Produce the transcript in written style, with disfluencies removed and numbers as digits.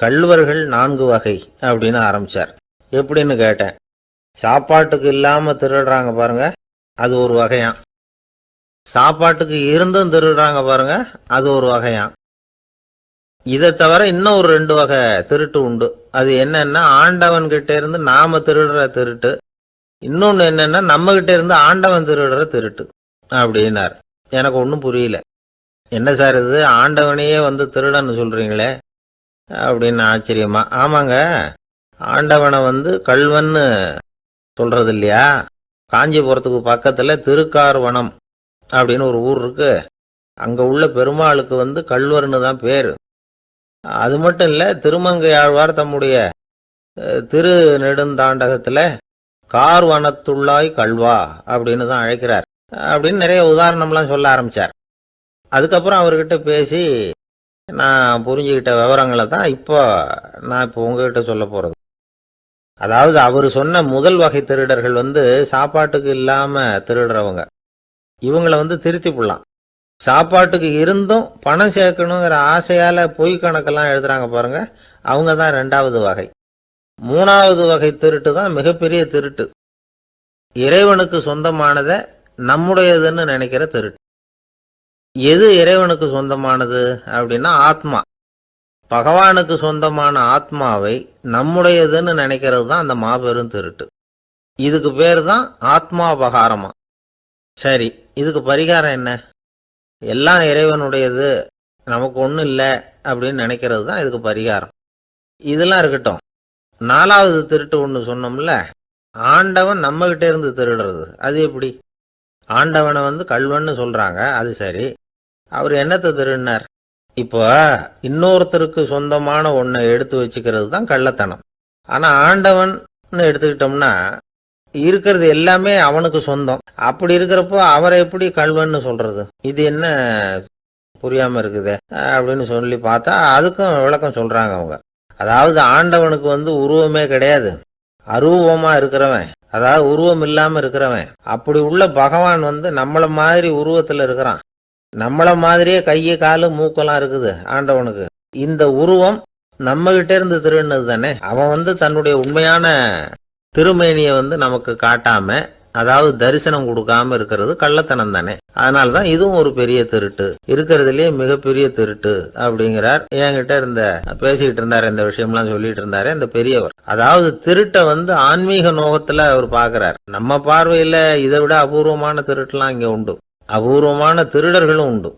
கள்வர்கள் 4 வகை அப்படின்னு ஆரம்பிச்சார். எப்படின்னு கேட்டேன். சாப்பாட்டுக்கு இல்லாம திருடுறாங்க பாருங்க, அது ஒரு வகையாம். சாப்பாட்டுக்கு இருந்தும் திருடுறாங்க பாருங்க, அது ஒரு வகையாம். இதை தவிர இன்னும் ஒரு 2 வகை திருட்டு உண்டு. அது என்னன்னா, ஆண்டவன் கிட்ட இருந்து நாம திருடுற திருட்டு, இன்னொன்னு என்னன்னா நம்ம கிட்ட இருந்து ஆண்டவன் திருடுற திருட்டு அப்படின்னார். எனக்கு ஒன்றும் புரியல. என்ன சார் இது, ஆண்டவனையே வந்து திருடன்னு சொல்றீங்களே அப்படின்னு ஆச்சரியமா. ஆமாங்க, ஆண்டவனை வந்து கள்வன்னு சொல்றது இல்லையா. காஞ்சிபுரத்துக்கு பக்கத்துல திருக்கார்வனம் அப்படின்னு ஒரு ஊர் இருக்கு. அங்க உள்ள பெருமாளுக்கு வந்து கள்வர்னு தான் பேரு. அது மட்டும் இல்ல, திருமங்கை ஆழ்வார் தம்முடைய திரு நெடுந்தாண்டகத்துல கார்வனத்துள்ளாய் கள்வா அப்படின்னு தான் அழைக்கிறார் அப்படின்னு நிறைய உதாரணம்லாம் சொல்ல ஆரம்பிச்சார். அதுக்கப்புறம் அவர்கிட்ட பேசி நான் புரிஞ்சுக்கிட்ட விவரங்களை தான் நான் இப்போ உங்ககிட்ட சொல்ல போறது. அதாவது அவர் சொன்ன முதல் வகை திருடர்கள் வந்து சாப்பாட்டுக்கு இல்லாம திருடுறவங்க. இவங்களை வந்து திருத்தி போடலாம். சாப்பாட்டுக்கு இருந்தும் பணம் சேர்க்கணுங்கிற ஆசையால பொய் கணக்கெல்லாம் எழுதுறாங்க பாருங்க, அவங்க தான் 2வது வகை. 3வது வகை திருட்டு தான் மிகப்பெரிய திருட்டு. இறைவனுக்கு சொந்தமானதை நம்முடையதுன்னு நினைக்கிற திருட்டு. எது இறைவனுக்கு சொந்தமானது அப்படின்னா ஆத்மா. பகவானுக்கு சொந்தமான ஆத்மாவை நம்முடையதுன்னு நினைக்கிறது தான் அந்த மாபெரும் திருட்டு. இதுக்கு பேர் தான் ஆத்மாபகாரமா. சரி, இதுக்கு பரிகாரம் என்ன? எல்லாம் இறைவனுடையது, நமக்கு ஒன்றும் இல்லை அப்படின்னு நினைக்கிறது தான் இதுக்கு பரிகாரம். இதெல்லாம் இருக்கட்டும். 4வது திருட்டு ஒன்று சொன்னோம்ல, ஆண்டவன் நம்ம கிட்ட இருந்து திருடுறது. அது எப்படி? ஆண்டவனை வந்து கள்வன்னு சொல்றாங்க, அது சரி. அவர் என்னத்தை திருடினார்? இப்போ இன்னொருத்தருக்கு சொந்தமான ஒன்றை எடுத்து வச்சுக்கிறது தான் கள்ளத்தனம். ஆனா ஆண்டவன் எடுத்துக்கிட்டோம்னா இருக்கிறது எல்லாமே அவனுக்கு சொந்தம். அப்படி இருக்கிறப்போ அவரை எப்படி கள்வன்னு சொல்றது? இது என்ன புரியாம இருக்குது அப்படின்னு சொல்லி பார்த்தா அதுக்கும் விளக்கம் சொல்றாங்க அவங்க. அதாவது ஆண்டவனுக்கு வந்து உருவமே கிடையாது, அரூபமா இருக்கிறவன், அதாவது உருவம் இல்லாம இருக்கிறவன். அப்படி உள்ள பகவான் வந்து நம்மள மாதிரி உருவத்துல இருக்கிறான். நம்மள மாதிரியே கையை காலு மூக்கெல்லாம் இருக்குது ஆண்டவனுக்கு. இந்த உருவம் நம்ம கிட்ட இருந்து திருடுனது தானே. அவன் வந்து தன்னுடைய உண்மையான திருமேனியை வந்து நமக்கு காட்டாம, அதாவது தரிசனம் கொடுக்காம இருக்கிறது கள்ளத்தனம் தானே. அதனாலதான் இதுவும் ஒரு பெரிய திருட்டு, இருக்கிறதுலயே மிகப்பெரிய திருட்டு அப்படிங்கிறார். என்கிட்ட பேசிக்கிட்டு இருந்தாரு, இந்த விஷயம்லாம் சொல்லிட்டு இருந்தாரு இந்த பெரியவர். அதாவது திருட்டை வந்து ஆன்மீக நோகத்துல அவர் பாக்குறார். நம்ம பார்வையில இதை விட அபூர்வமான திருட்டுலாம் இங்க உண்டு, அபூர்வமான திருடர்களும் உண்டு.